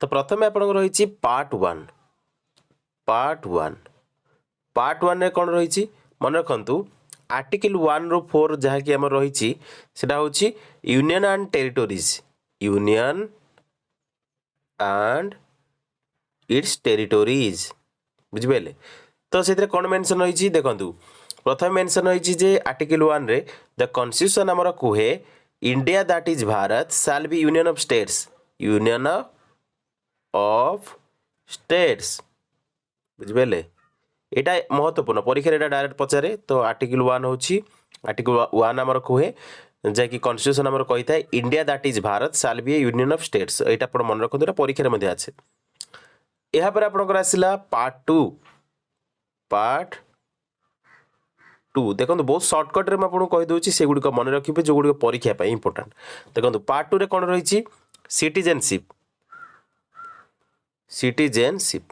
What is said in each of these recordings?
तो प्रथम आपन रही पार्ट वन। पार्ट वन कौन रही मन रखु आर्टिकल 1 ରୁ 4 जहाँकि आम रही union and territories. Union and its territories बुझिपारे। तो से कौन मेंशन रही देखु प्रथम मेंशन रही आर्टिकल 1 रे द कॉन्स्टिट्यूशन आमर कहे India that is Bharat shall be union of states. Union of states बुझिपारे। यहाँ महत्वपूर्ण परीक्षा यहाँ डायरेक्ट पचारे। तो आर्टिकल 1 हूँ आर्टिकल 1 आमर कहे जैकि कॉन्स्टिट्यूशन आमर कही था India that is Bharat shall B A union of states. यहाँ आप मन रखते यहाँ परीक्षा आसे। यापर आपंकर आसला पार्ट टू देखो बहुत सर्टकट में आपको कहीदे से गुड़िक मन रखिए जो गुड़िक परीक्षा इंपोर्टाट। देखो पार्ट 2 रे कौन रही सिटीजेनशिप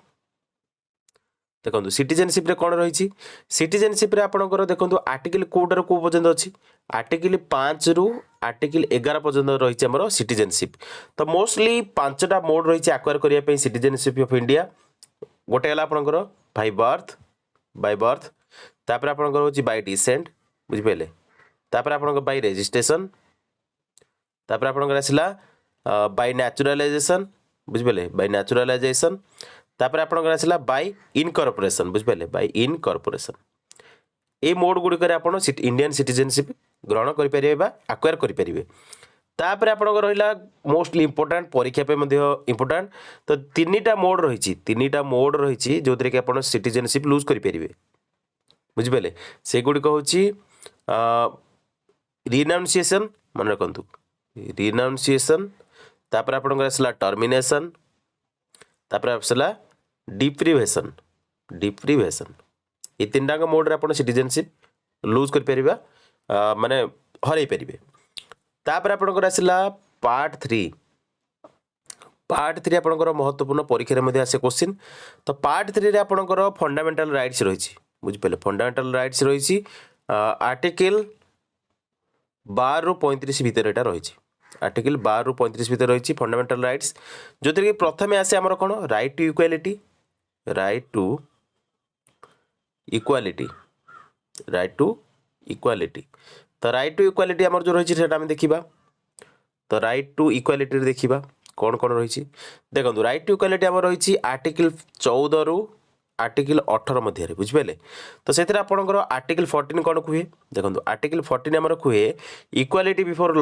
देखो सिटीजेनशिप रे कौन रही सिटीजेनशिप रे आपनकर देखो आर्टिकल कोडार को पर्यंत अच्छी आर्टिकल 5 रु आर्टिकल 11 पर्यंत रही आमर सिटीजेनशिप। तो मोस्टली 5टा मोड रही आक्वायर करने सिटीजेनशिप ऑफ इंडिया। गोटे है आपनकर बाय बर्थ तापर आपनकर होची बाय डिसेंट बुझिपारे। तापर आपनकर बाय रजिस्ट्रेशन तापर आपनकर आसला बाय नेचुरलाइजेशन बुझिपारे बाय नेचुरलाइजेशन। तापर आपनकर आसला बाय इनकॉर्पोरेशन बुझिपारे बाय इनकॉर्पोरेशन। ए मोड गुड़िक आप इंडियन सिटीजेनशिप ग्रहण करें आक्वायर करें। तापर आपनकर रहिला मोस्टली इंपोर्टाट परीक्षा पे इंपोर्टाट। तो 3टा मोड रही जो कि आप सिटीजेनशिप लूज करें बुझिपारे। से गुड़िक हूँ रिनाउंसिएशन मन रखु रिनाउंसिएशन तापर आपनकर आसला टर्मिनेशन तापर आसला डिप्रिवेशन ये 3टा मोड रे आप सिटीजेनशिप लूज कर माने हरई पारे। तापर आपनकर आसला पार्ट 3 आपनकर महत्वपूर्ण परीक्षा आसे क्वेश्चन। तो पार्ट 3 रे आपनकर फंडामेंटल राइट्स रही बुझिपारे फंडामेंटल राइट्स रही आर्टिकल 12 ରୁ 35 भितर यहाँ रही आर्टिकल 12 ରୁ 35 भितर रही फंडामेंटल राइट्स जो कि प्रथम आसे आमर कौन राइट टू इक्वालिटी तो राइट टू इक्वालिटी आमर जो रही आम देखा। तो राइट टू इक्वालिटी देखा कौन कौन रही देखो राइट टू इक्वालिटी आम रही आर्टिकल 14 ରୁ आर्टिकल 18 मध्य बुझिपारे। तो से आपंकर आर्टिकल 14 कौन कहे देखो आर्टिकल 14 आमर कहे इक्वालिटी बिफोर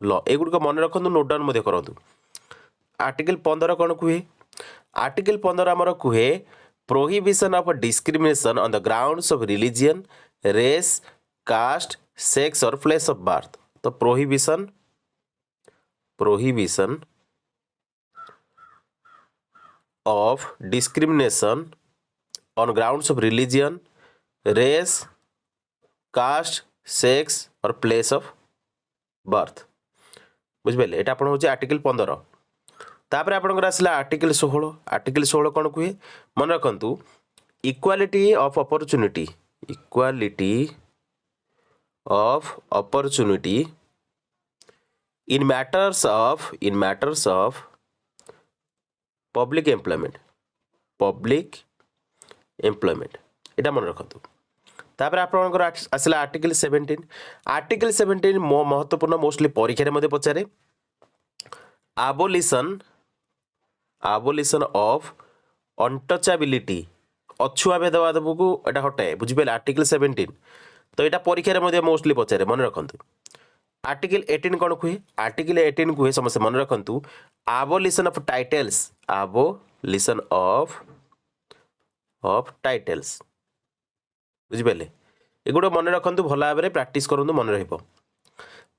लॉ एगुड़िक मन रखु नोट डाउन करूँ। आर्टिकल 15 कौन कहे आर्टिकल 15 आमर कहे prohibition of discrimination on the grounds of religion race caste sex और प्लेस ऑफ बर्थ। तो prohibition of discrimination on grounds of religion, race, caste, sex और place of birth बुझिपारे। यहाँ आपन होची आर्टिकल 15। तापर आपनकर आसला आर्टिकल 16 आर्टिकल 16 कौन कहे मन रखु equality of opportunity in matters of public employment इटा मन रखु। तापर आपनकर आसला आर्टिकल 17 महत्वपूर्ण मोस्टली परीक्षा पचारे आबोलिशन ऑफ अनटचेबिलिटी अछुआ भेदभाव को एटा हटाए बुझिपारे आर्टिकल 17। तो यहाँ परीक्षा मोस्टली पचारे मन रखु। आर्टिकल 18 कौन कहे आर्टिकल 18 कहे समस्त मन रखु आबोलिशन ऑफ टाइटल्स बुझिपारे। एगुड़ा मन रखु भल भाव में प्रैक्टिस करूँ मन रहा।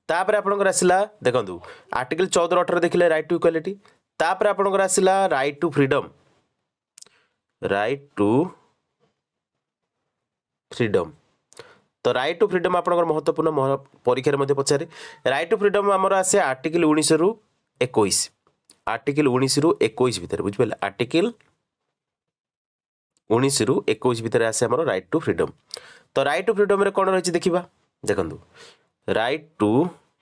तापर आपनकर आसला देखो आर्टिकल 14 18 देखिले राइट टू इक्वालिटी। तापर आपनकर आसला राइट टू फ्रीडम। तो राइट टू फ्रीडम आपनकर महत्वपूर्ण परीक्षा पचारे राइट टू फ्रीडम आमर आसे आर्टिकल 19 ରୁ 21 भितर बुझिपारे आर्टिकल 19 ରୁ 21 भितर आसे आमर राइट टू फ्रीडम। तो राइट टू फ्रीडम रे कौन रही देखा देखंतु राइट टू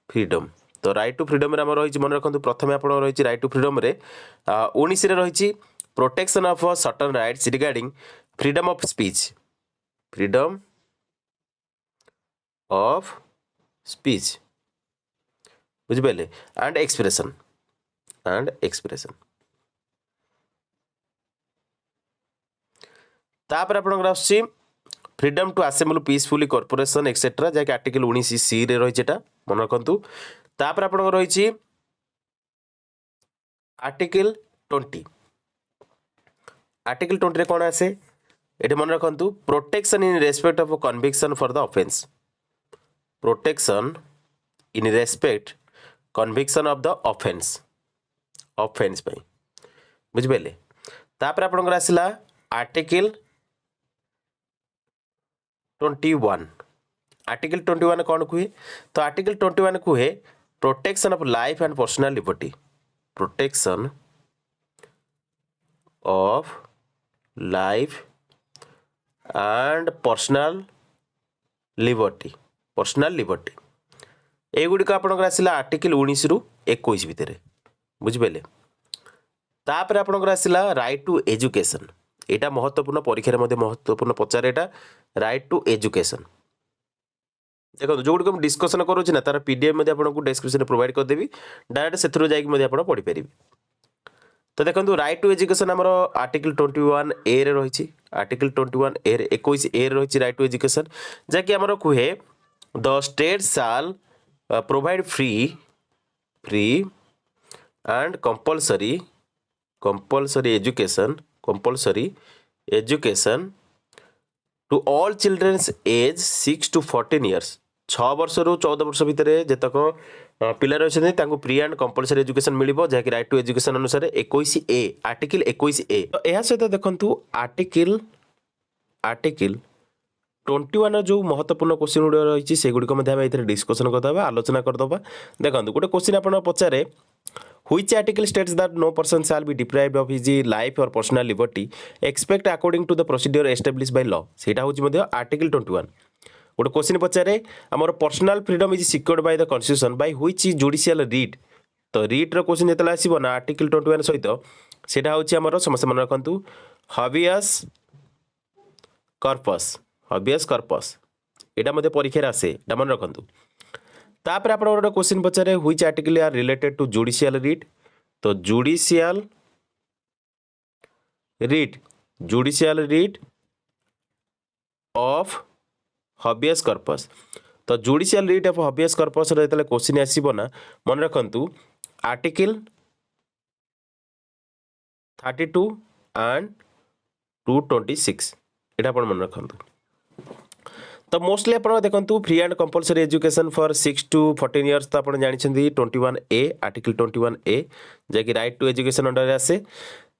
फ्रीडम। तो राइट टू फ्रीडम रे हमर रही मन रखु प्रथम आप रही राइट टू फ्रीडम रे 19 रे रही protection of certain rights regarding freedom of speech, freedom of speech बुझिपारे एंड एक्सप्रेशन, तापर आपनकर आसी freedom to assemble peacefully corporation etcetera जैक आर्टिकल 19 सी रे रही मन रखु। तापर आपनकर रही आर्टिकल 20, आर्टिकल 20 रे कौन आसे ये मन रखु protection in respect of conviction for the offence, protection in respect conviction of the offence, offence पे बुझिपारे। तापर आपनकर आसला आर्टिकल 21, आर्टिकल 21 कौन कहे तो आर्टिकल 21 कहे protection of life and personal liberty, protection of life and personal liberty, personal liberty एगुड़िक आपनकर आसला आर्टिकल 19 रु 21 भितर बुझिपारे। तापर आपनकर आसला राइट टू एजुकेशन, एटा महत्वपूर्ण परीक्षा रे महत्वपूर्ण पचारे एटा राइट टू एजुकेशन। देखो जो गुड हम डिस्कशन करूँ ना तार पीडीएफ में आपको डिस्क्रिप्शन प्रोवाइड करदेवी, डायरेक्ट से जाकि पढ़ी पारे। तो देखो राइट टू एजुकेशन आमर आर्टिकल 21 ए रे रही, आर्टिकल 21 ए 21 ए रही राइट टू एजुकेशन जहाँकि आमर कहे the state shall provide free and compulsory education to all childrens age 6 to 14 years, 6 वर्ष रु 14 वर्ष भितर जेतक पिला रही फ्री एंड कंपल्सरी एजुकेशन मिलिबो जहाँकि राइट टू एजुकेशन अनुसार 21 ए, आर्टिकल 21 ए। तो यह सहित देखंतु आर्टिकल 21 जो महत्वपूर्ण क्वेश्चन गुड़ रही से गुड़िक डिस्कसन करदे, आलोचना करदे। देखो गोटे क्वेश्चन आप पचारे Which article states that no person shall be deprived of his life or personal liberty except according to the procedure established by law, सेटा होची मध्ये आर्टिकल 21। गोटे क्वेश्चन पचारे हमर personal freedom is secured by the constitution by which judicial writ. तो read रो question जेतला आसीबो ना article 21 सहित सेटा होची हमर समस्त मन रखंतु हाबियस कॉर्पस, एटा मध्ये परीक्षा रे आसे, एटा मन रखंतु। तापर आप गोटे क्वेश्चन पचारे which article are related to judicial writ. तो judicial writ of habeas corpus. तो judicial writ of habeas corpus रे क्वेश्चन आसीबो ना मन रखंतु आर्टिकल 32 एंड 226 एटा अपन मन रखंतु। तो मोस्टली आप देखो free and compulsory education for 6 to 14 years तो आप जानते 21 ए, आर्टिकल 21 ए जैकि राइट टू एजुकेशन अंडर आसे।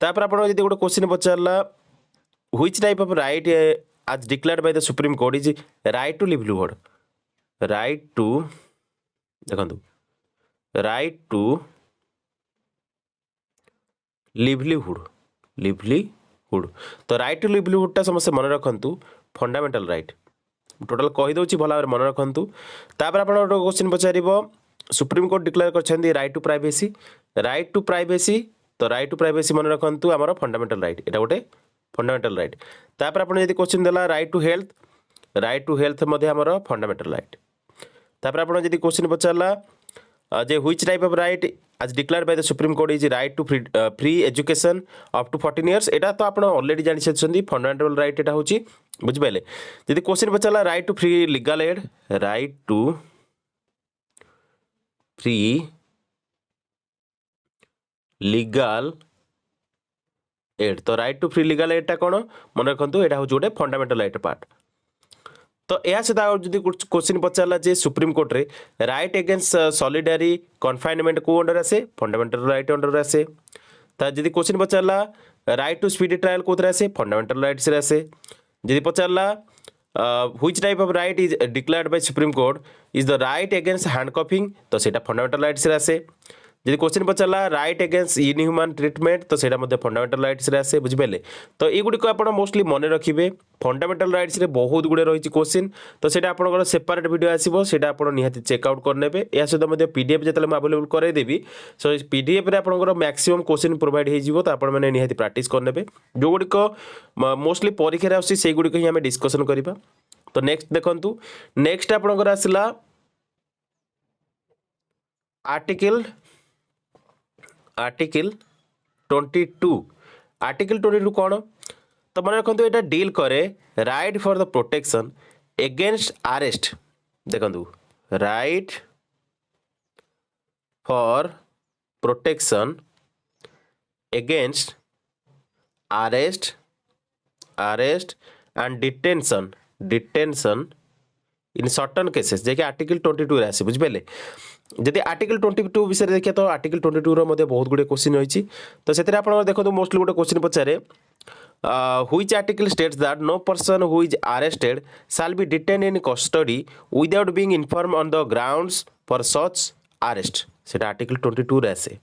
तापर आप गोटे क्वेश्चन पचारा which type of right as declared by the supreme court is right to livelihood, right to देखो राइट टू लिवलीहुड। तो राइट टू लिवलीहुड समस्त मन रखु फंडामेंटल राइट, टोटाल कहीदे भल भाव मन रखु। तापर आप क्वेश्चन पचार सुप्रीम कोर्ट डिक्लेयर कर राइट टू प्राइवेसी, तो राइट टू प्राइवेसी मन रखु आम फंडामेंटल राइट, एटा गोटे फंडामेंटल राइट। तापर आप क्वेश्चन देला राइट टू हेल्थ आमर फंडामेंटल राइट। तापर आप क्वेश्चन पचारा जे which type of right as declared by the supreme court is right to free education up to 14 years, एटा तो आप ऑलरेडी जानि छथि फंडामेंटल राइट एटा होची बुझिपाले। यदि क्वेश्चन पचारा right to free legal aid, right to free legal aid, तो right to free legal aid कौन मन रखु एटा होची गोटे फंडामेंटल राइट पार्ट। तो यह सहित जब क्वेश्चन पचारा जे सुप्रीम कोर्ट रे राइट अगेंस्ट सॉलिडरी कन्फाइनमेंट को अंडर आसे, फंडामेंटल राइट अंडर आसे। जदि क्वेश्चन पचारा राइट टू स्पीडी ट्रायल कौन आसे, फंडामेंटल राइट्स रे आसे। जदि पचारा which type of right is declared by supreme court is the right against handcuffing, तो सेटा फंडामेंटल राइट्स रे आसे। जदि क्वेश्चन पचारा राइट अगेंस्ट इनह्यूमन ट्रिटमेंट तो सेटा मध्य फंडामेंटल राइट्स रे आसे बुझिपारे। तो युड़िक आप मोस्टली मन रखिए फंडामेंटल राइट्स रे बहुत गुड़े रही क्वेश्चन तो सेटा आपंकर सेपरेट वीडियो आसो सेटा आप निहाती चेकआउट करने या सहित पीडीएफ जो अवेलेबल करदेवी सो पीडीएफ रे आपंकर मैक्सिमम क्वेश्चन प्रोवाइड हो तो आप निहाती प्रैक्टिस करने जो गुड़िक मोस्टली परीक्षा आसी से गुड़िक ही आम डिस्कसन करवा। तो नेक्स्ट देखंतु नेक्स्ट आपंकर आसला आर्टिकल 22 आर्टिकल 22 कौन तो मन रखु ये डील करे right for the protection against arrest देखु right for protection against arrest and detention in certain cases जे कि आर्टिकल 22 आसे बुझिपारे। जदि आर्टिकल 22 विषय देखिए तो आर्टिकल 22 रो बहुत गुड़े क्वेश्चन रही तो से देखो मोस्टली गोटे क्वेश्चन पचारे which article states that no person who is arrested shall be detain in custody without being inform on the grounds for such arrest से आर्टिकल 22 रे आसे।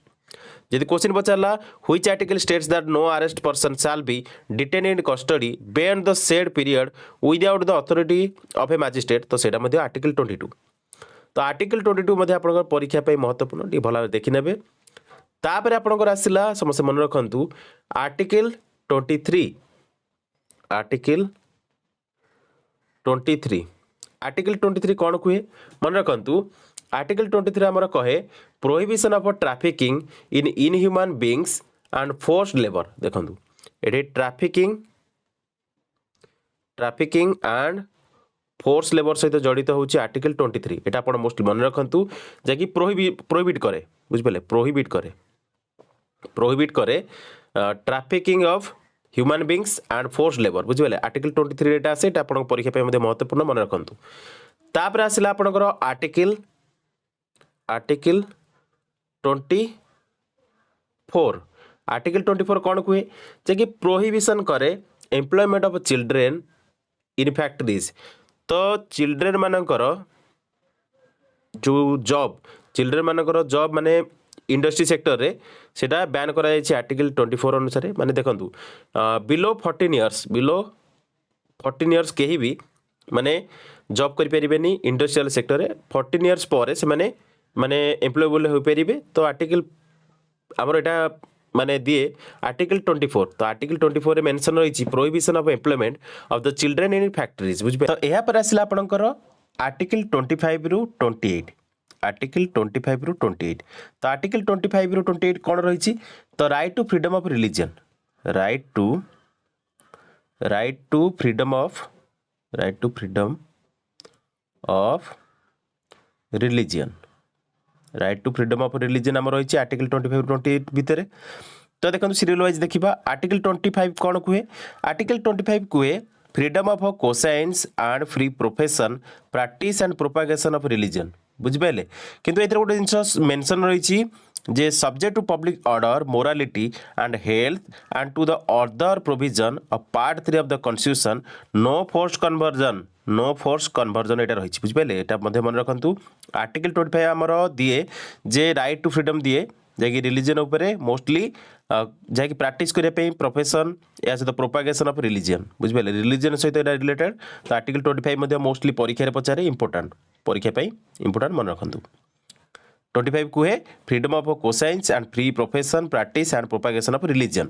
जदि क्वेश्चन पचारा which article states that no arrest person shall be detain in custody beyond the said period without the authority of a magistrate तो सेटा मध्ये article 22। तो article 22 मध्ये आपनकर परीक्षा पे महत्वपूर्ण टी भला देखि नेबे। तापर आपनकर आसिला समस्त मन रखंतु आर्टिकल 23 आर्टिकल 23 कौन कहे मन रखंतु आर्टिकल 23 हमर कहे prohibition of trafficking in inhuman beings and forced labour देखंतु एठी ट्रैफिकिंग एंड फोर्स लेबर सहित जड़ित होची आर्टिकल 23 एटा आपण मोस्टली मन रखंतु जेकि प्रोहिबिट करे बुझिपले प्रोहिबिट करे trafficking of human beings and force labour बुझिपले आर्टिकल 23 एटा आसे एटा आपण परीक्षा पे मध्ये महत्वपूर्ण मन रखंतु। तापर आसिला आपणकर आर्टिकल 24 आर्टिकल 24 कौन कहे जे प्रोहिबिशन करे employment of children in factories तो चिल्ड्रेन मानकर जो जॉब चिल्ड्रेन मानकर जॉब माने इंडस्ट्री सेक्टर रे सेटा बैन करा जायछि आर्टिकल 24 अनुसार माने देखंतु बिलो 14 इयर्स केही भी माने जॉब करि परिबेनी इंडस्ट्रियल सेक्टर रे 14 इयर्स पर से माने एम्प्लॉयबल हो परिबे तो आर्टिकल हमर एटा माने दिए आर्टिकल 24 तो आर्टिकल 24 रे मेंशन रही prohibition of employment of the children in factories बुझबे। तो एहा पर आसिला आपनकर आर्टिकल 25 रु 28 आर्टिकल 25 रु 28 तो आर्टिकल 25 रु 28 कौन रही तो right to freedom of religion right to freedom of religion आम रही आर्टिकल 25 28 भितर। तो देखो सीरियल वाइज देखा आर्टिकल 25 कौन कहे आर्टिकल 25 कहे freedom of conscience and free profession practice and propagation of religion बुझिपारे किंतु एथरे गोटे जिनस मेंशन रही जे subject to public order morality and health and to the other provision of part 3 of the constitution no force conversion एटा रही बुझिपारे एटा मध्ये मन रखंतु आर्टिकल 25 हमर दिए जे राइट टू फ्रीडम दिए जैकि रिलीजन उपरे मोस्टली जैकि प्रैक्टिस करने पे प्रोफेशन या सहित प्रोपागेशन ऑफ रिलीजन बुझिपारे रिलीजन सहित रिलेटेड तो आर्टिकल 25 मध्ये मोस्टली परीक्षा पचारे इंपोर्टेंट परीक्षा पे इंपोर्टेंट मन रखंतु 25 कहे freedom of conscience and free profession practice and propagation of religion.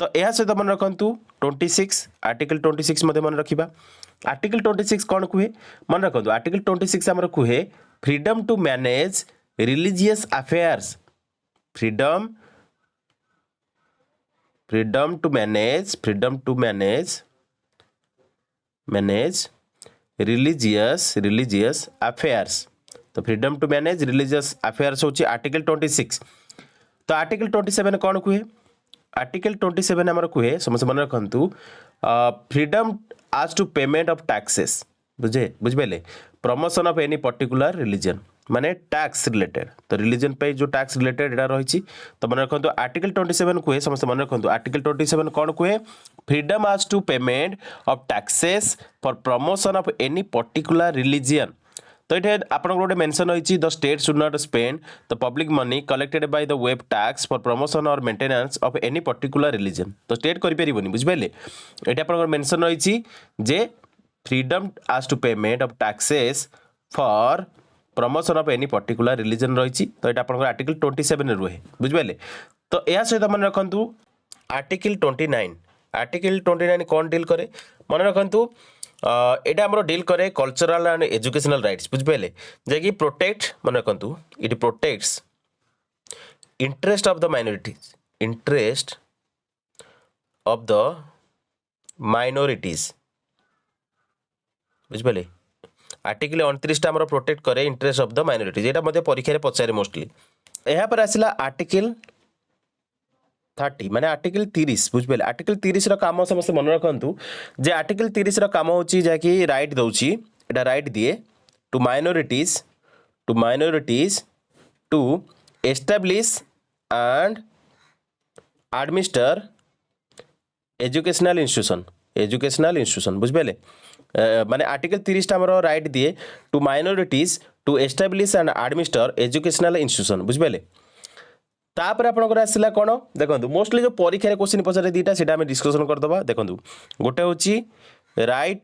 तो यह सहित मन रखंतु 26 आर्टिकल 26 मध्ये मन रखिबा आर्टिकल 26 कौन कहे मन रखंतु आर्टिकल 26 हमर कहे freedom to manage religious affairs freedom to manage religious affairs तो freedom to manage religious affairs होची आर्टिकल 26। तो आर्टिकल 27 कौन कहे आर्टिकल 27 हमर कहे समस्त मन रखंतु freedom as to payment of taxes बुझिपारे promotion of any particular religion माने टैक्स रिलेटेड तो रिलीजन पे जो टैक्स रिलेटेड एटा रही तो मन रखंतु आर्टिकल 27 कहे समस्त मन रखंतु आर्टिकल 27 कौन कहे freedom as to payment of taxes for promotion of any particular religion तो ये आपन गोटे मेंशन होइछि the state should not spend the public money collected by the way tax for promotion or maintenance of any particular religion तो state करि परिबोनी बुझबेले एटा आपन मेंशन होइछि जे freedom as to payment of taxes for promotion of any particular religion रही तो ये आपंकर आर्टिकल 27 रुहे बुझे तो यह सहित मन रखु आर्टिकल 29 आर्टिकल 29 कौन डील करे मन रखु यहाँ आम डील करे कल्चरल एंड एजुकेशनल राइट्स बुझे जैकि प्रोटेक्ट मन रखु it protects interest of the minorities interest of the minorities बुझे आर्टिकल 29 आम प्रोटेक्ट करे इंटरेस्ट ऑफ द माइनॉरिटीज यहाँ मध्य परीक्षा पचारे मोस्टली यहाँ पर आसला आर्टिकल 30 माने आर्टिकल 30 बुझे आर्टिकल 30 काम समस्त मन रखु जे आर्टिकल 30 काम हूँ जहाँकि राइट दौची एटा राइट दिए to minorities to establish and administer educational institution बुझे माने आर्टिकल 30 आम राइट दिए to minorities to establish and administer educational institution बुझे तापर आपनकर आसला कौन देखो मोस्टली जो परीक्षा क्वेश्चन पचारे दीटा से डिस्कसन करदबा देखो गोटे हूँ राइट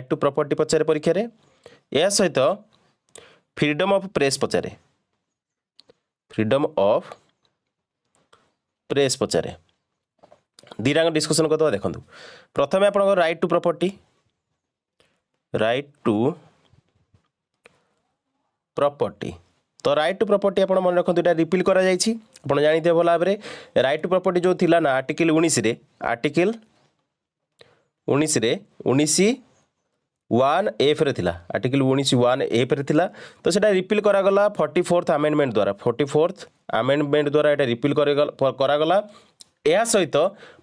टू प्रॉपर्टी पचारे परीक्षा या सहित फ्रीडम ऑफ प्रेस पचारे पचारे दीटा डिस्कसन करदबा देखो प्रथम आप राइट टू प्रॉपर्टी तो राइट टू प्रॉपर्टी आप मन रखु यहाँ रिपील कर जानते भल भाव में राइट टू प्रॉपर्टी जो थिला ना आर्टिकल 19 आर्टिकल 19(1)(f) रे थिला आर्टिकल 19(1)(f) रे थिला तो सेटा रिपील करागला 44th अमेंडमेंट द्वारा 44th अमेंडमेंट द्वारा एटा रिपील करागला या सहित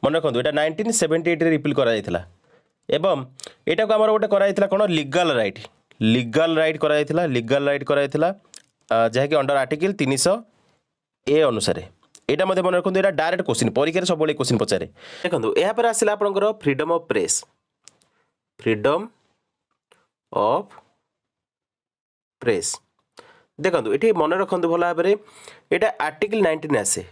मन रखु यहाँ 1978 रे रिपील करा जायतिला एवं एटा को हमर गोटे करा जायतिला कोन लीगल राइट करा जायतिला जहाँ कि अंडर आर्टिकल 300A अनुसार यहाँ मन रखु यहाँ डायरेक्ट क्वेश्चन परीक्षा सब क्वेश्चन पचारे देखो यहाँ पर आसला आपनकर फ्रीडम ऑफ प्रेस देखो ये मन रखु भल भाव में यहाँ आर्टिकल 19 आसे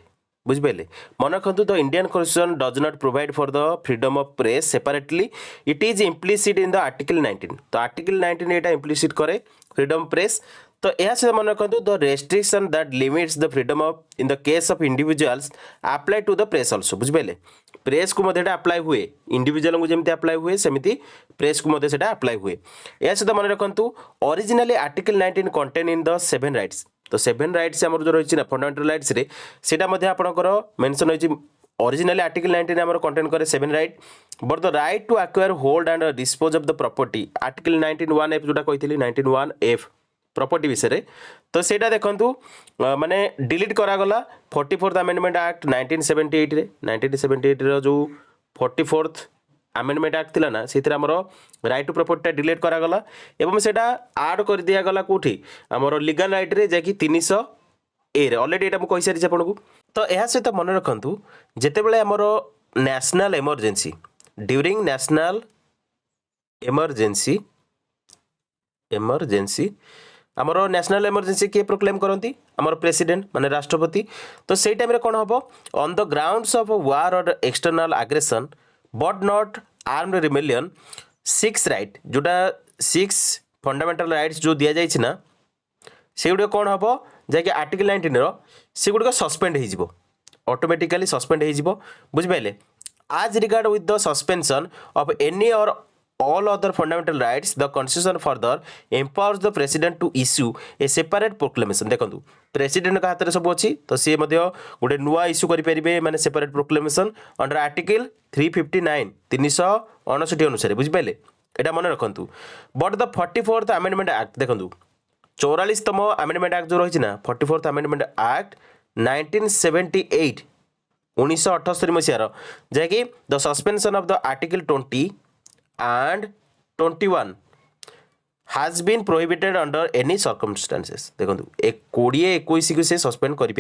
बुझे मन रखु the Indian constitution does not provide for the freedom of press separately it is implicit in the article 19 तो आर्टिकल 19 यहाँ इम्प्लिसिट करे फ्रीडम प्रेस तो यह से मन रखु the restriction that limits the freedom of in the case of individuals apply to the press also बुझे press को मध्य अप्लाई हुए इंडिविजुअल को जमी अप्लाई हुए सेमती प्रेस को मध्य अप्लाई हुए यह सहित मन रखु originally article 19 contain in the 7 rights तो 7 राइट्स आम जो रही ना फंडामेंटल राइट्स रे सेटा मध्य आपनकर मेंशन होइछि ओरिजिनली आर्टिकल 19 आम कंटेन करे 7 right but the right to acquire hold and dispose of the property article 19(1)(f) जोटा कहितली 19(1)(f) प्रॉपर्टी विषय तो सेटा देखंतु माने डिलीट करागला 44th अमेंडमेंट एक्ट 1978 रे 1978 रो जो 44th अमेंडमेंट एक्ट थिला ना सेतिर हमरो राइट टू प्रॉपर्टी डिलीट करागला एवं सेटा ऐड कर दिया गला कोठी हमरो लीगल राइट रे जेकी 300A रे ऑलरेडी एटा मु कहि सारि आपन को तो एहा सहित मन रखंतु जेते बेले हमरो national emergency during national emergency आमर नेशनल इमरजेंसी किए प्रोक्लेम करती आमर प्रेसिडेंट माने राष्ट्रपति तो से टाइम कौन हम on the grounds of war or external aggression but not armed rebellion 6 right जोटा 6 फंडामेंटल राइट्स जो दि जाइए ना से गुड़ कौन हम जैसे आर्टिकल 19 से गुड़ सस्पेंड हो ऑटोमेटिकली सस्पेंड हो बुझे आज regard with the suspension of any और all other fundamental rights the constitution further empowers the president to issue a separate proclamation देखंतु प्रेसिडेंट का हाथ रे सब अछि तो से मध्य गोटे नुआ इश्यू करि परिबे माने सेपरेट प्रोक्लेमेशन अंडर आर्टिकल 359 359 अनुसार बुझ पाइले एटा मन रखंतु but the 44th amendment act देखंतु 44तम अमेंडमेंट एक्ट जो रही ना 44th अमेंडमेंट एक्ट 1978 1978 मसीहार जहाँकि the suspension of the article 20 and 21 has been prohibited under any circumstances देखो 20-21 को से सस्पेंड करें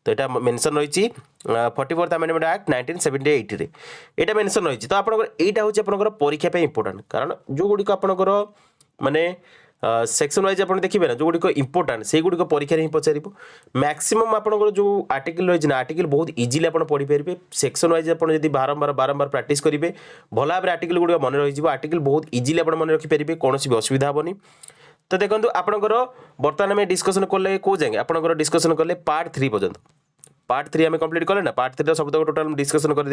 तो यहाँ मेंशन रही 44th अमेंडमेंट एक्ट 1978 रे यहाँ मेंशन रही तो आपंकर हूँ परीक्षा इंपोर्टाट कारण जो गुड़िक आपंकर माने सेक्शन वाइज आप देखिए ना जो गुड़िक इंपोर्टाट से गुड़िक परीक्षा ही पचार मैक्सिमम आपंकर जो आर्टिकल रही आर्टिकल बहुत इजिली आप पढ़ी पारे सेक्शन वाइज आप बारंबार बारंबार प्रैक्टिस करेंगे भल भाव आर्टिकल गुड़िक मन रही आर्टिकल बहुत इजिली आप मन रखिपारे कौन भी असुविधा हेनी तो देखो आपंकर बर्तमान आम डिस्कसन कले कौ जाए आपंकर डिस्कसन कले पार्ट 3 पर्यंत पार्ट 3 आम कंप्लीट कले ना पार्ट 3 सब टोटाल डिस्कसन कर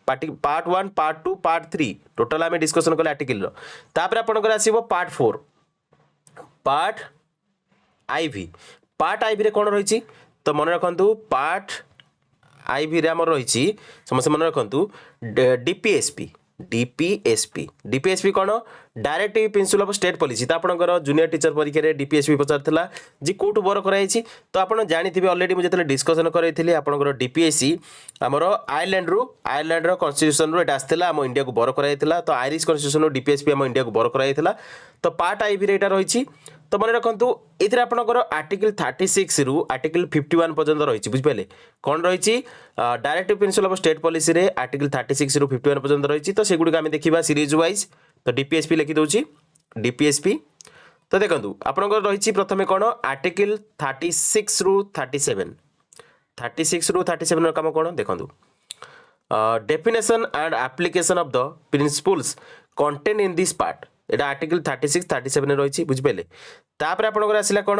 पार्ट 1 पार्ट 2 पार्ट 3 टोटाल आम डिस्कसन कले आर्टिकल तापर आपंकर आसो part 4 part IV part IV रे कौन रही तो मन रखु पार्ट आईवी रे आमर रही समस्त मन रखु डीपीएसपी डीपीएसपी डीपीएसपी कौन directive principle of state policy तो आपंकर जूनियर टीचर परीक्षा रे डीपीएसपी पचार जी कौटू बर कराई तो आप जानी ऑलरेडी मुझे डिस्कसन करी आपंकर डीपीएससी आमर आयरलैंड कन्स्टिट्यूशन रू आसाला आम इंडिया को बर कराई तो आयरिश कन्स्टिट्यूशन डीपीएसपी आम इंडिया को बर कराई तो पार्ट आईवी रे एटा रही तो मन रखु ये आपंकर आर्टिकल 36 रु आर्टिकल 51 पर्यंत रही बुझिपारे कौन रही directive principle of state policy रे आर्टिकल 36 रु 51 पर्यंत रही तो सेगुड़ी आम देखा सीरीज वाइज तो डीपीएसपी लिखिदे डीपीएसपी तो देखो आपंकर रही प्रथम कौन आर्टिकल 36 रु 37 काम कौन देखो definition and application of the principles contain in this part ये आर्टिकल 36 37 रही बुझिपारे तापर आपंकर आसला कौन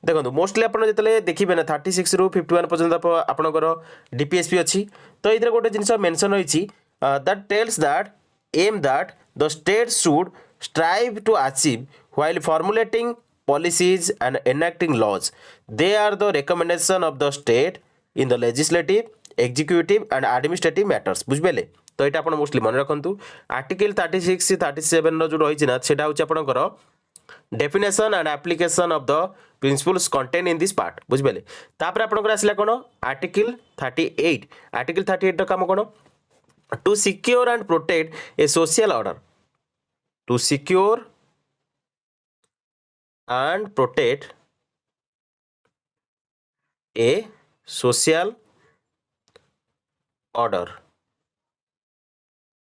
देखो मोस्टली आप जो देखिए ना 36 रु 51 पर्यंत आपंकर डीपीएसपी अच्छी तो ये गोटे जिन मेंशन रही that tells that aim that the state should strive to achieve while formulating policies and enacting laws they are the recommendation of the state in the legislative executive and administrative matters बुझिपारे तो ये आप mostly मन रखु article 36 37 जो रही ना से आपंकर definition and application of the principles contain in this part बुझिपारे तापर आपंकर आसला कौन आर्टिकल 38 काम कौन to secure and protect a social order to secure and protect a social order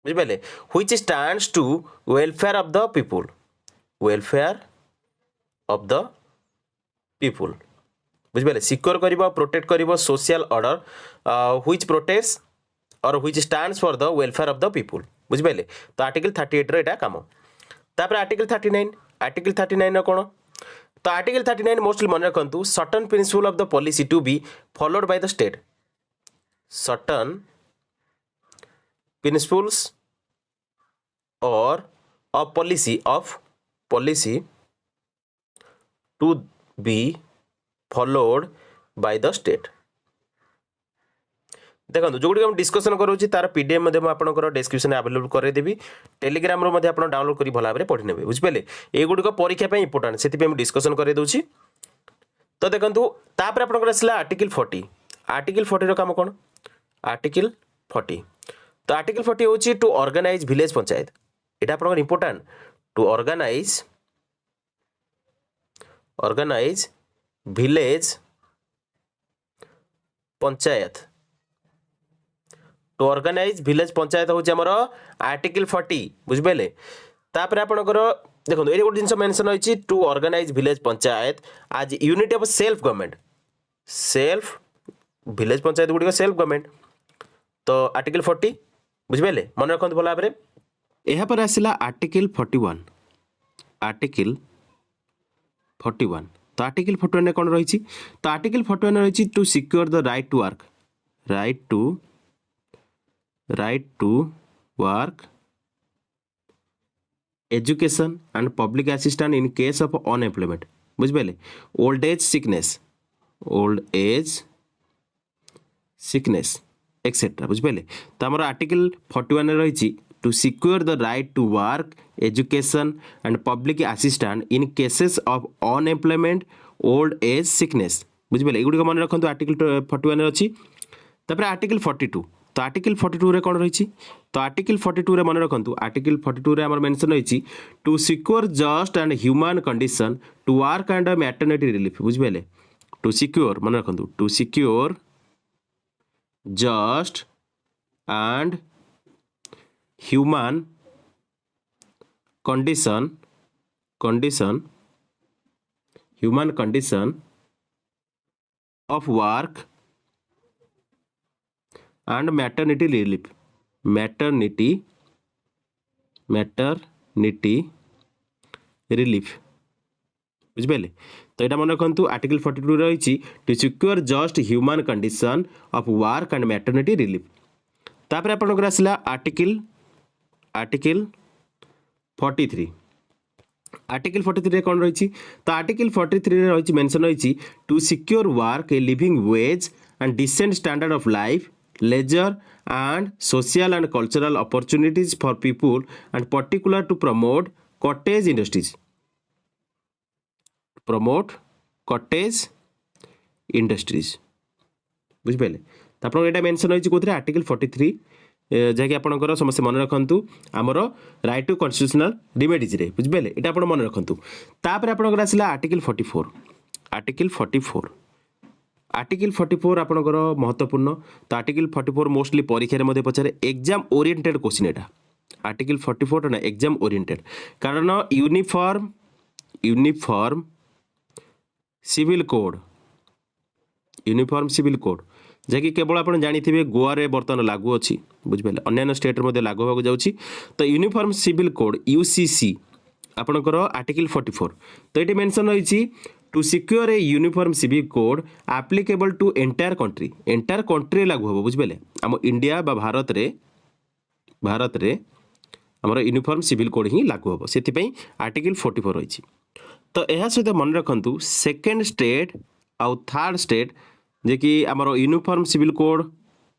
बुझिपारे which stands to welfare of the people बुझिपारे secure करिबो प्रोटेक्ट करिबो social order which protects or which stands for the welfare of the people बुझिपारे तो article 38 रो एटा काम तापर article 39 रो कोन तो article 39 mostly मन रखु certain principle of the policy to be followed by the state certain principles or policy to be followed by the state देखो जो गुड़ी discussion करोची तार पीडीएफ आपंकर डिस्क्रिप्शन अवेलेबल करदेवी टेलीग्राम आप डाउनलोड कर भल भाव पढ़ी नेबे बुझिपारे ये गुड़िक परीक्षा इंपोर्टाट से डिस्कसन कर दूसरी तो देखो तापर आपंकर आसला आर्टिकल 40 काम कौन आर्टिकल 40 तो आर्टिकल 40 हूँ टू ऑर्गेनाइज विलेज पंचायत यहाँ आप important to organise village panchayat to organise village panchayat हूँ आमर आर्टिकल 40 बुझिपारे तापर आपंकर देखो ये गोटे जिन मेंशन रही to organise village panchayat as unit of self village panchayat गुड़िक सेल्फ गवर्नमेंट तो आर्टिकल 40 बुझिपारे मन रखु भल भाव यहाँ पर आसला आर्टिकल 41 तो आर्टिकल 41 कौन रही तो आर्टिकल 41 रही to secure the right to work education and public assistance in case of unemployment बुझिपारे ओल्ड एज सिकनेस एक्सेट्रा बुझिपारे तो आम आर्टिकल 41 रही to secure the right to work education and public assistance in cases of unemployment old age sickness बुझिपारे एगुड़ी मन रखु article 41 अच्छी तापर आर्टिकल 42 तो तो आर्टिकल 42 रे कौन रही तो आर्टिकल 42 रे मन रखु आर्टिकल 42 रे हमर मेंशन रही to secure just and human condition to work and maternity relief बुझिपारे टू सिक्योर मन रखु to secure just and human condition human condition of work and maternity relief maternity relief बुझिपारे तो यहाँ मन रखु आर्टिकल 42 रही to secure just human condition of work and maternity relief तापर आपनकर आसला आर्टिकल 43 आर्टिकल 43 रे कौन रही तो आर्टिकल 43 रे रही मेंशन रही to secure work a living wage and decent standard of life leisure and social and cultural opportunities for people and particular to promote cottage industries बुझिपारे तो आप मेंशन रही कौन आर्टिकल 43 जहाँकि आपंकर समस्त मन रखु आमर राइट टू कन्स्टिट्यूशनल रिमेडीज रे बुझिपारे यहाँ आप मन रखु तापर आपंकर आसला आर्टिकल 44 आर्टिकल 44 आपंकर महत्वपूर्ण तो आर्टिकल 44 मोस्टली परीक्षा पचारे एग्जाम ओरिएंटेड क्वेश्चन यहाँ आर्टिकल 44 ना एग्जाम ओरिएंटेड कारण यूनिफॉर्म सिविल कोड जैकि केवल आप जानी गोवा रे बर्तमान लागू अच्छी बुझिपारे अन्य स्टेट रे लागू होगा जाऊँगी तो यूनिफॉर्म सिविल कोड यूसीसी आपणकर आर्टिकल 44 तो ये मेंशन रही to secure a uniform civil code applicable to entire country लागू हम बुझिपारे आम इंडिया बा भारत रे आमर यूनिफॉर्म सिविल कोड ही लागू हम से आर्टिकल 44 रही तो यह सहित मन रखु सेकेंड स्टेट आउ थर्ड स्टेट जे कि आमर यूनिफॉर्म सिविल कोड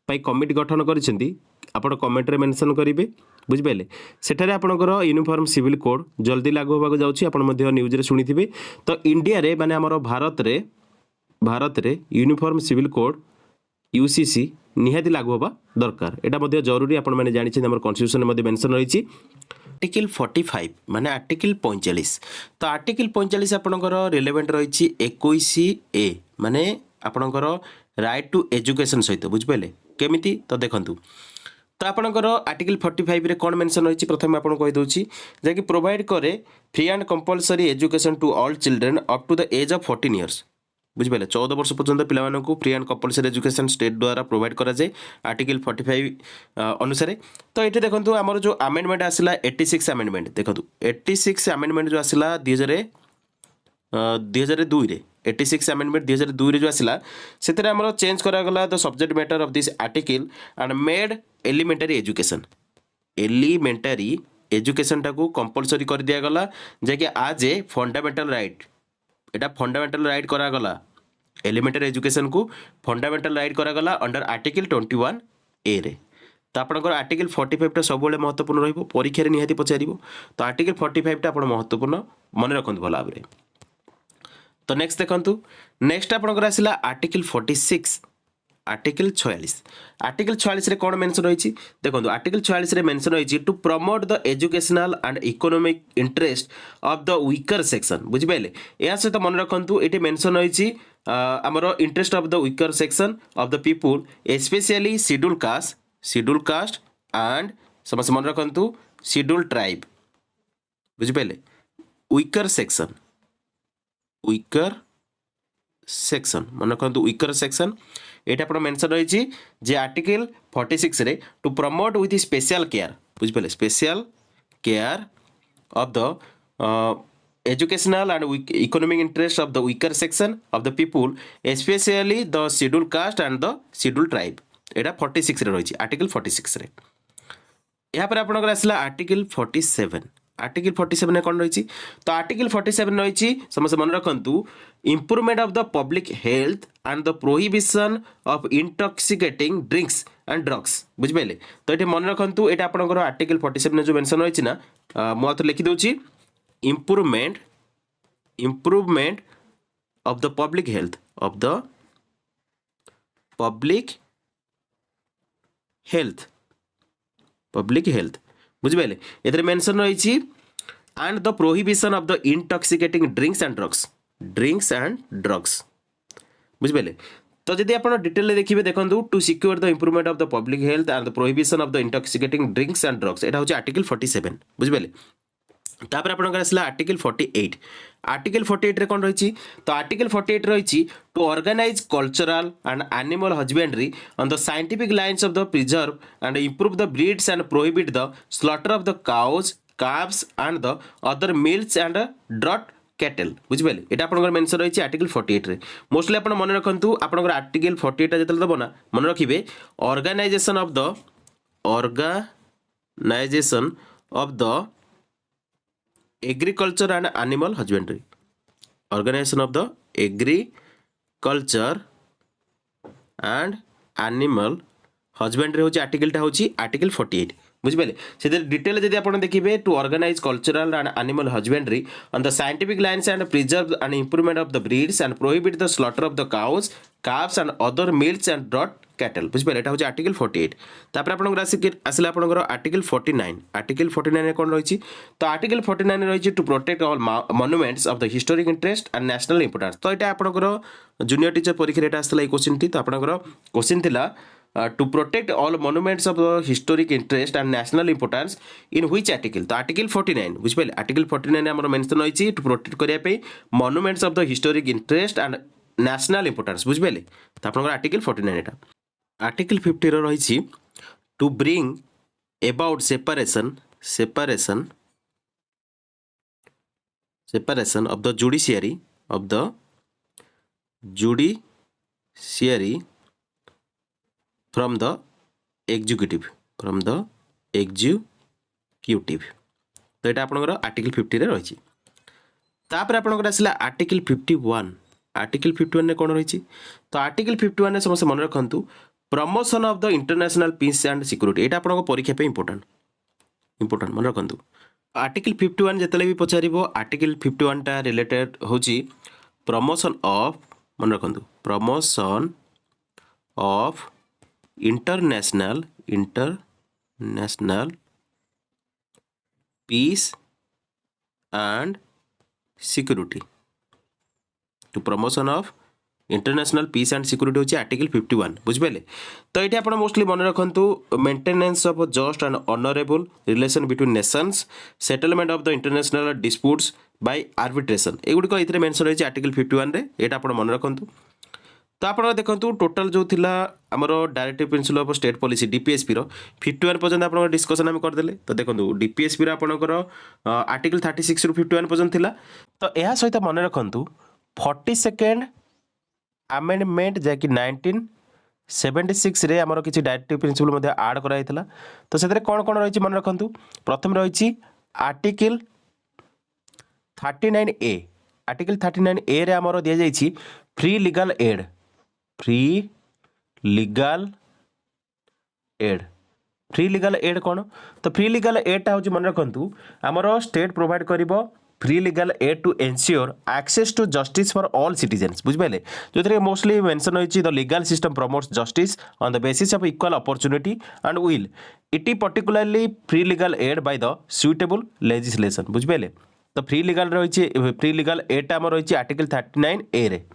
पाई कमिटी गठन करिसेंती आपण कमेंट रे मेंशन करिवे बुझिपारे सेठारे आपणकर यूनिफॉर्म सिविल कोड जल्दी लागू होगा जाउछि आपण मध्ये न्यूज रे सुनिथिबे तो इंडिया रे माने आमर भारत रे यूनिफॉर्म सिविल कोड यूसीसी निहाती लागू होगा दरकार एटा मध्ये जरूरी आपण माने जानि छिन हमर कॉन्स्टिट्यूशन मध्ये मेंशन रही आर्टिकल 45 माने आर्टिकल 45 तो आर्टिकल 45 आपणकर रिलेवेंट रही 21A माने आपणकर राइट टू एजुकेशन सहित बुझिपारे केमिति तो देखंतु तो आपणकर आर्टिकल 45 रे कोन मेंशन रही प्रथम आपण कहि दोछि जे कि प्रोवाइड करे free and compulsory education to all children up to the age of 14 years बुझिपारे 14 वर्ष पर्यंत पिला मानकु free and compulsory education state द्वारा प्रोवाइड करा जाए आर्टिकल 45 अनुसार तो ये देखंतु हमर जो अमेंडमेंट आसिला 86 अमेंडमेंट देखंतु 86 अमेंडमेंट जो आसिला 2002 रे 86 अमेंडमेंट 2002 रे जो आसिला सेतरे हमर चेंज करा गला the subject matter of this article and made elementary education टाकू कंपलसरी कर दिया गला जे कि आज a fundamental right Etah fundamental right करा गला एलिमेंटरी एजुकेशन को फंडामेंटल राइट करा गला अंडर आर्टिकल 21A रे तो आपनकर आर्टिकल 45 टा सब महत्वपूर्ण रहिबो परीक्षा रे निहाती पचारिबो तो आर्टिकल 45 टा आपण महत्वपूर्ण मन रखंतु भला भाबरे तो नेक्स्ट देखंतु नेक्स्ट आपनकर आसिला आर्टिकल 46 आर्टिकल 46 रे कोन मेंशन रही देखो आर्टिकल 46 रे मेंशन रही to promote the educational and economic interest of the weaker section बुझिपाइले या सहित मन रखंतु एटी मेंशन रही आमर interest of the weaker section of the people specially schedule caste and समस्त मन रखंतु शेड्यूल ट्राइब बुझिपाइले वीकर सेक्शन मन रखंतु वीकर सेक्शन एटा आपण मेंशन रही जे आर्टिकल 46 रे to promote with special care बुझिपारे special care of the educational and economic interest of the weaker section of the people specially the schedule caste and the schedule tribe एटा 46 रे रही article 46 रे यहाँ पर आपनकर आसला आर्टिकल 47 आर्टिकल 47 कौन रही तो आर्टिकल 47 रही समस्त मन रखु improvement of the public health and the prohibition of intoxicating drinks and drugs बुझिपारे तो ये मन रखु ये आपंकर आर्टिकल 47 जो मेंशन रही ना मुझे लिखि दूची improvement of the public health health public health बुझिपारे एथरे मेंशन रही and the prohibition of the intoxicating drinks and drugs बुझिपारे तो जदि आप डिटेल देखिए देखो to secure the improvement of the public health and the prohibition of the intoxicating drinks and drugs एटा होची आर्टिकल 47 बुझिपारे तापर आपन आसला आर्टिकल 48 आर्टिकल 48 रे कोन रही तो आर्टिकल 48 रही to organise cultural and animal husbandry on the scientific lines of the preserve and improve the breeds and prohibit the slaughter of the cows calves and the other milch and draught cattle बुझिपारे ये आप mention रही article 48 रे mostly आप मन रखु आप article 48 जो दब ना मन रखिए organisation of the agriculture and animal husbandry organisation of the agriculture and animal husbandry हूँ आर्टिकलटा हूँ आर्टिकल 48 बुझिपारे से डिटेल जब आप देखिए to organise cultural and animal husbandry on the scientific lines and preserve and improvement of the breeds and prohibit the slaughter of the cows calves and other milch and draught cattle बुझिपारे यहाँ हूँ article 48 तापर आप आसले आपंकर article 49 कौन रही तो आर्टिकल 49 रही to protect all monuments of the historic interest and national importance तो यहाँ आपंकर जूनियर टीचर परीक्षा आसला क्वेश्चन टी तो आपंकर क्वेश्चन थिला to protect all monuments of the historic interest and national importance in which article तो आर्टिकल 49 बुझिपारे आर्टिकल 49 आमर मेंशन रही टू प्रोटेक्ट करने monuments of the historic interest and national importance बुझिपारे तो आपंकर आर्टिकल 49 एटा आर्टिकल 50 रही to bring about separation of the judiciary from the executive तो यहाँ आपंकर आर्टिकल 50 रे रही तापर आपंकर आसला आर्टिकल 51 आर्टिकल 51 रे कौन रही तो आर्टिकल 51 रे समस्त मन रखु promotion of the international peace and security यहाँ आपको परीक्षा पे इंपोर्टेंट मन रखु आर्टिकल 51 जिते भी पचार आर्टिकल 51 टा रिलेटेड होची प्रमोशन ऑफ मन रखु promotion of international peace and security to promotion of international peace and security होची आर्टिकल 51 बुझिपारे तो ये आप मोस्टली मन रखु maintenance of just and honourable relation between nations settlement of the international disputes by arbitration एगुड़िक ये मेंशन रही आर्टिकल 51 रे ये आप मन रखु तो आप देखो टोटाल जो थिला आमर directive principle of state policy DPSP रो 51 पर्यंत आप डिस्कसन आम करदे तो देखो डीपीएसपी आपंकर आर्टिकल 36 रु 51 पर्यंत थिला तो यह सहित मन रखु 42nd आमेंडमेंट जैकि 1976 रे आमर किसी डायरेक्टिव प्रिंसिपल आड कराइला तो से कौन कौन रही मन रखु प्रथम रही आर्टिकल 39A आर्टिकल 39A रे आमर दि जाइए फ्री लीगल एड कौन तो फ्री लीगल एडटा हूँ मन रखु आमर स्टेट प्रोवाइड करिबो free legal aid to ensure access to justice for all citizens बुझिपारे जो थे मोस्टली मेंशन रही the legal system promotes justice on the basis of equal opportunity and will it is particularly free legal aid by the suitable legislation बुझिपारे तो free legal एडटा आम रही article 39A रे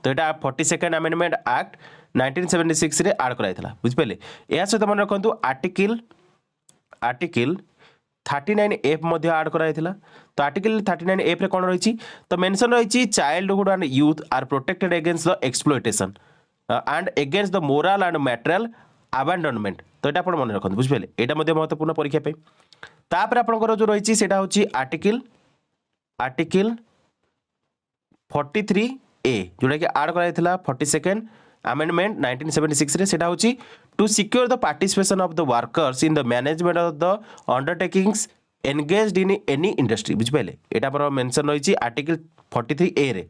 तो यहाँ 42nd अमेंडमेंट एक्ट 1976 रे आड कराइला बुझिपारे या सहित मन रखु आर्टिकल 39F मध्य आड कराइला तो आर्टिकल 39F रे कौन रही तो मेंशन रही childhood and youth are protected against the exploitation and against the moral and material abandonment तो यहाँ आप मन रखु बुझिपारे यहाँ महत्वपूर्ण परीक्षा पे तापर आपंकर जो रही है हूँ आर्टिकल 43A जोटा कि आड कराइला 42nd अमेंडमेंट 1976 रे सेटा होची to secure the participation of the workers in the management of the undertakings engaged in any industry बुझिपारे एटा पर मेंशन रही आर्टिकल 43A रे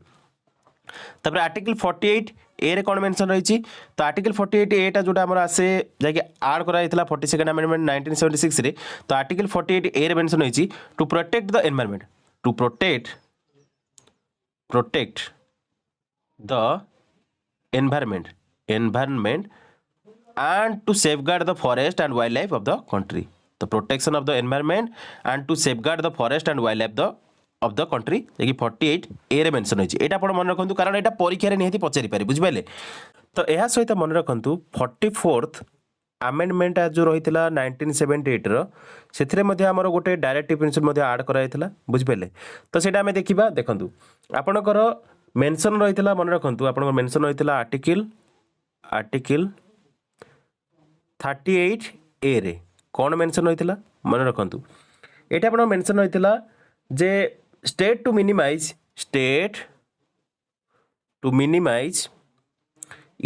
तापर आर्टिकल 48A रे कौन मेंशन रही तो आर्टिकल 48A टा जोटा हमर आसे जाके आड कराइला 42nd अमेंडमेंट 1976 रे तो आर्टिकल 48A रे मेंशन रही to protect the environment to protect the environment and to safeguard the forest and wildlife of the country. The protection of the environment and to safeguard the forest and wildlife of the country देखिए 48 ए रे mention होइछि एटा आपण मन रखंतु कारण एटा परीक्षा रे निहिति पचारि पारे बुझ पाइले तो एहा सहित मन रखंतु 44th अमेंडमेंट जो रहितला 1978 रो सेथिरे मध्ये हमर गोटे डायरेक्टिव प्रिंसिपल मध्ये ऐड कराइतला बुझ पाइले तो सेटा हमें देखिबा देखंतु आपणकर मेंशन रहितला मन रखंतु आपणकर मेंशन रहितला आर्टिकल 38 ए रे कौन मेंशन होइतिला मन रखंतु एटा आपण मेंशन होइतिला जे state to minimise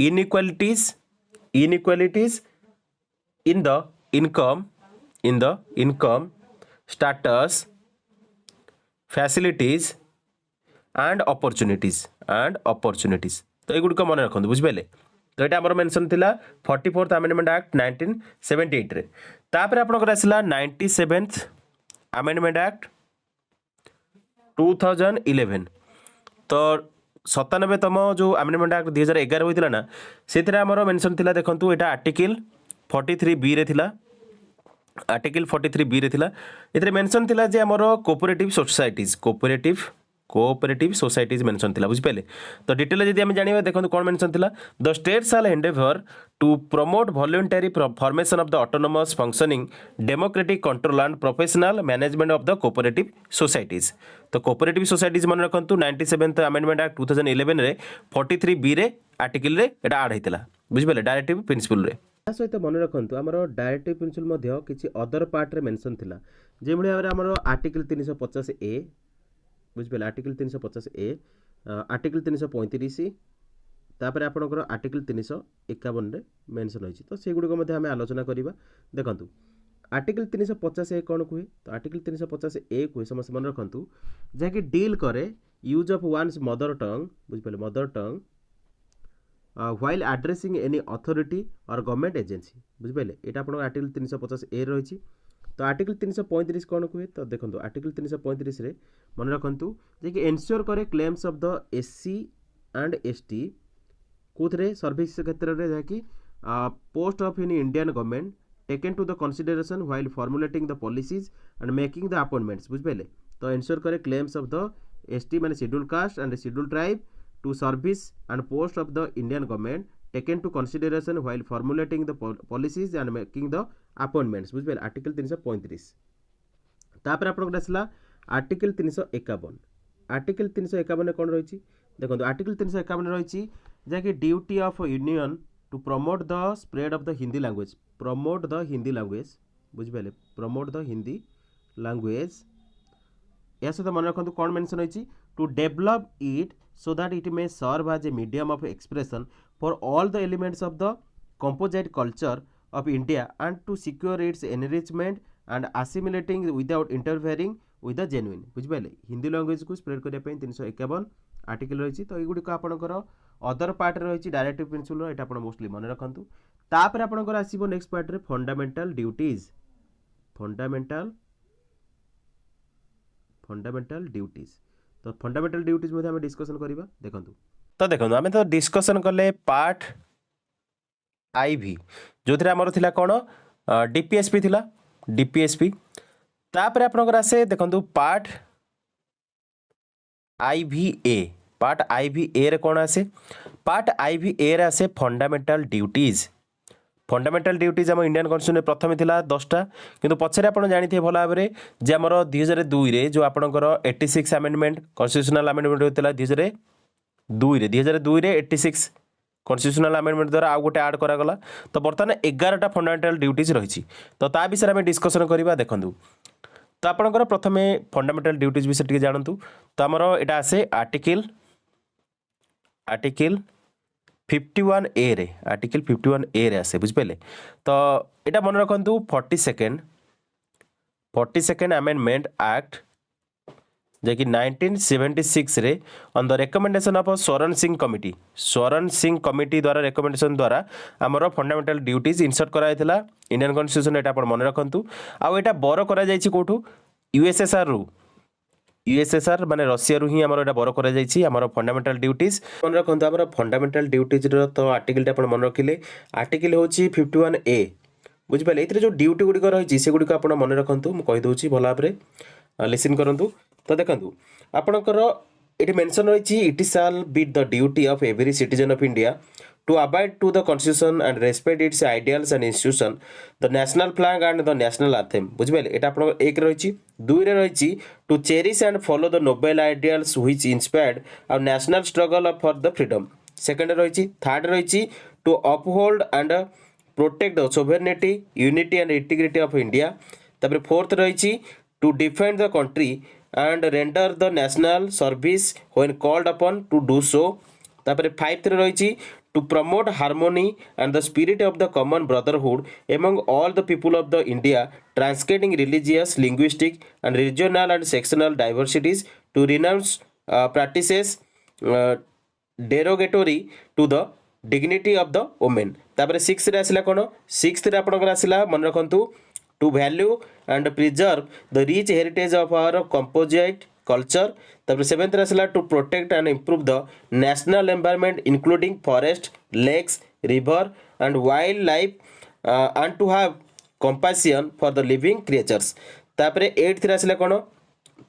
inequalities in the income status facilities and opportunities तो एगुड़िक मन रखंतु बुझिपारे तो ये आम मेंशन थिला 44th अमेंडमेंट एक्ट 1978 रे तापर आपनकर आसला 97th अमेंडमेंट एक्ट 2011 तो 97तम जो अमेंडमेंट एक्ट 2011 होइतिला ना सेथिरा हमर मेंशन थिला देखंतु एटा आर्टिकल 43 बी रे थिला आर्टिकल 43 बी रे थिला एथरे मेंशन थिला जे हमर कोऑपरेटिव सोसाइटीज मेंशन थिला बुझ पाइले तो डिटेल जदि हम जानिबा देखंतु कोन मेंशन थिला the state shall endeavour to promote voluntary formation of the autonomous functioning democratic control and professional management of the cooperative societies तो कोऑपरेटिव सोसाइटीज मन रखंतु 97th अमेंडमेंट एक्ट 2011 रे 43 बी रे आर्टिकल रे एटा ऐड हैतिला बुझ पाइले डायरेक्टिव प्रिंसिपल रे सहित मन रखंतु हमर डायरेक्टिव प्रिंसिपल मध्ये किछि अदर पार्ट रे मेंशन थिला जे भली हमर आर्टिकल 350 ए बुझिपारे आर्टिकल 350 ए आर्टिकल 335 तापर आपनकर आर्टिकल 351 रे मेंशन होइछि तो से गुडी को मध्ये हमें आलोचना करिबा देखंतु आर्टिकल 350 ए कोन कुए तो आर्टिकल 350 ए कुए समस्त मन रखंतु जे कि डील करे use of one's mother tongue बुझिपारे mother tongue while addressing any authority और गवर्नमेंट एजेंसी बुझिपारे एटा आपन आर्टिकल 350 ए रहिछि तो आर्टिकल 335 कौन कहे तो देखो आर्टिकल 335 रे मन रखंतु जे कि एनश्योर करे claims of the SC and ST कोथरे सर्विस क्षेत्र रे जाकी post of in Indian government taken to the consideration while formulating the policies and making the appointments बुझ पाइले तो एनश्योर करे क्लेम्स ऑफ द एसटी माने schedule caste and schedule tribe to service and post of the Indian government taken to consideration while formulating the policies and making the appointments बुझिपारे article 335 तापर आपन आसला article 351 कोन रहिछि देखो article 351 रहिछि जे कि duty of union to promote the spread of the Hindi language या सहित मन रखंतु कोन मेंशन होइछि to develop it so that it may serve as a medium of expression for all the elements of the composite culture of India and to secure its enrichment and assimilating without interfering with the genuine बुझिपाले Hindi language को spread करने पे 351 article रही तो ये आपंकर other part रही directive principle एटा आपण मोस्टली मन रखंतु तापर आपंकर आसीबो नेक्स्ट पार्ट रे फंडामेंटल ड्यूटीज तो फंडामेंटल ड्यूटीज मध्ये हम डिस्कशन करिबा देखंतु तो देखंतु हमें तो डिस्कशन करले पार्ट आईवी जो थरे हमर थिला कोन डीपीएसपी थिला डीपीएसपी तापर आपनकर आसे देखंतु पार्ट आईवीए रे कोन आसे पार्ट आईवीए रे आसे फंडामेंटल ड्यूटीज हम इंडियन कॉन्स्टिट्यूशन प्रथम थिला 10टा किंतु पछरे आपण जानिथे भला भाबरे जे हमर 2002 रे जो आपनकर 86 अमेंडमेंट कॉन्स्टिट्यूशनल अमेंडमेंट होतला 2002 रे 86 कॉन्स्टिट्यूशनल अमेंडमेंट द्वारा आ गोटे ऐड करा गला तो बर्तमान 11टा फंडामेंटल ड्यूटीज रहिछि तो ता विषय हम डिस्कशन करबा देखंतु तो आपनकर प्रथमे फंडामेंटल ड्यूटीज विषय टिके जानंतु तो हमर एटा आसे आर्टिकल 51 ए रे आर्टिकल 51 ए रे आसे बुझ पाइले तो एटा मन रखंतु 42nd अमेंडमेंट एक्ट जे कि 1976 रे on the recommendation of Swaran Singh committee द्वारा रिकमेंडेशन द्वारा हमर फंडामेंटल ड्यूटीज इंसर्ट कराइथिला इंडियन कॉन्स्टिट्यूशन एटा आपण मन रखंतु आ एटा बर करा जायछि कोठू यूएसएसआर यूएसएसआर माने रशिया रु ही हमर एटा बरो करा जायछि हमर फंडामेंटल ड्यूटीज मन रखंतु हमर फंडामेंटल ड्यूटीज रो तो आर्टिकल टा अपन मन रखिले आर्टिकल होछि 51 ए बुझि पाले एथरे जो ड्यूटी गुडी को रहिछि से गुडी को अपन मन रखंतु म कहि दोछि भला भाबरे लिसन करंतु तो देखंतु आपनकर इट मेंशन रहिछि it shall be the duty of every citizen of India to abide to the constitution and respect its ideals and institution the national flag and the national anthem बुझिबेले एटा आपन एक रहिछि दुई रे रहिछि to cherish and follow the noble ideals which inspired our national struggle for the freedom second रहिछि third रहिछि to uphold and protect the sovereignty unity and integrity of India तापर fourth रहिछि to defend the country and render the national service when called upon to do so तापर fifth रे रहिछि to promote harmony and the spirit of the common brotherhood among all the people of the India, transcending religious, linguistic, and regional and sectional diversities to renounce practices derogatory to the dignity of the women. तापर 6 रे आसिला कोन 6th रे आपनकर आसिला मन रखंतु to value and preserve the rich heritage of our composite culture तापर 7th रे आसिला to protect and improve the national environment including forest lakes river and wildlife and to have compassion for the living creatures तापर 8th रे आसिला कोन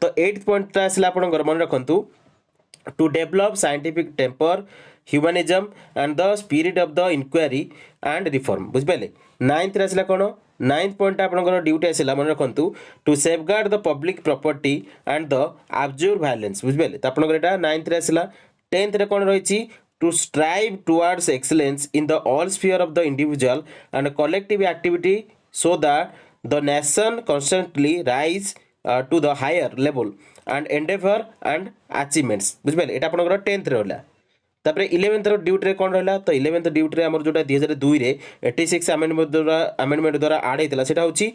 तो 8th point रे आसिला आपन मन रखंतु to develop scientific temper humanism and the spirit of the inquiry and reform बुझ पाले 9th रे आसिला कोन 9th point आपनकर ड्यूटी आसिला मन रखंतु to safeguard the public property and the abjure violence बुझ पाले त आपनकर एटा 9th रे आसिला 10th रे कोन रहिछि to strive towards excellence in the all sphere of the individual and collective activity so that the nation constantly rise to the higher level and endeavour and achievements बुझ पाले एटा आपनकर 10th रे होला तापर 11th रो duty रे कोन रहला तो 11th duty रे हमर जोटा 2002 रे 86 अमेंडमेंट द्वारा ऐड हेतला सेटा होची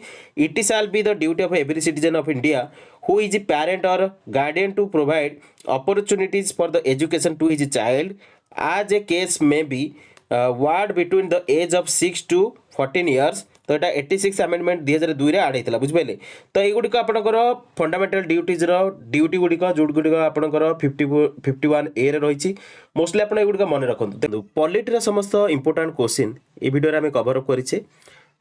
it shall be the duty of every citizen of India who is a parent or guardian to provide opportunities for the education to his child as a case may be ward between the age of 6 to 14 years तो एटा 86 amendment 2002 रे add हेतला बुझ पाइले तो ए गुडी को आपनकर fundamental duties रो duty गुडी को जोड गुडी को आपनकर 51 ए रे रहिछि मोस्टली आपन ए गुडी को मन रखंतु पॉलिटी रो समस्त इंपोर्टेंट क्वेश्चन ए वीडियो रे हम कवर अप करिसे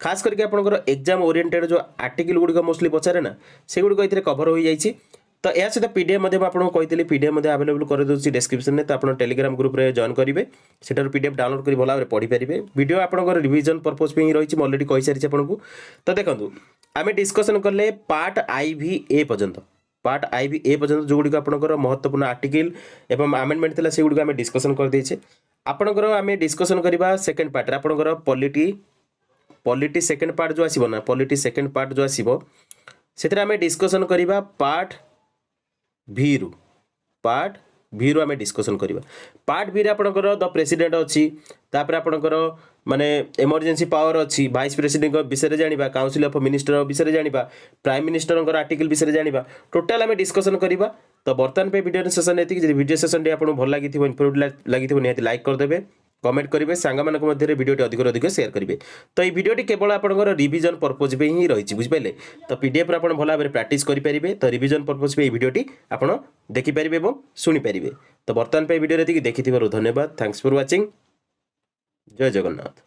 खास करके आपनकर एग्जाम ओरिएंटेड जो आर्टिकल गुडी को मोस्टली पचारे ना से गुडी को इथरे कवर होई जाइछि तो या सहित पीडीएफ मध्ये आपको कही पीडीएफ मध्ये अवेलेबल कर दूसरी डिस्क्रिप्शन में तो आप टेलीग्राम ग्रुप रे जॉइन करेंगे सेटार पीडीएफ डाउनलोड कर भला पढ़ी पारे वीडियो आपंकर रिविजन पर्पज पे ही रही ऑलरेडी कही सारी आपको तो देखो आम डिस्कसन कले पार्ट IV-A पर्यंत पार्ट IV-A पर्यंत जो गुड़ी आपंकर महत्वपूर्ण आर्टिकल एवं आमेंडमेंट था से गुड़ी आम डिस्कसन करदेचे आपंकर आम डिस्कसन करवा सेकेंड पार्ट आपंकर पॉलिटी सेकेंड पार्ट जो आसो ना पॉलिटी सेकेंड पार्ट जो आसो से आम डिस्कसन करवा पार्ट V रु आम डिस्कसन करवा पार्ट V रे आपनकर द प्रेसिडेंट अच्छी तापर आपनकर माने इमरजेंसी पावर अच्छी वाइस प्रेसिडेंट विषय जानिबा काउंसिल ऑफ मिनिस्टर विषय जानिबा प्राइम मिनिस्टर आर्टिकल विषय जानिबा टोटल आम डिस्कसन करवा तो बर्तमान पे वीडियो सेशन एति वीडियो सेशन आपको भल लगी इनफॉर्मेटिव लगी निहाती लाइक करदेवे कमेंट करेंगे सांग मध्य वीडियो अधिक अधिक शेयर करेंगे तो ये वीडियो केवल आपंकर रिविजन पर्पज पे ही रही बुझिपारे तो पीडीएफ आप भल भाव में प्राक्ट करेंगे तो रिविजन पर्पज पे वीडियो आप देखिपारे और शुणिपारे तो बर्तमान पे वीडियो देखि धन्यवाद थैंक्स फॉर वाचिंग जय जगन्नाथ।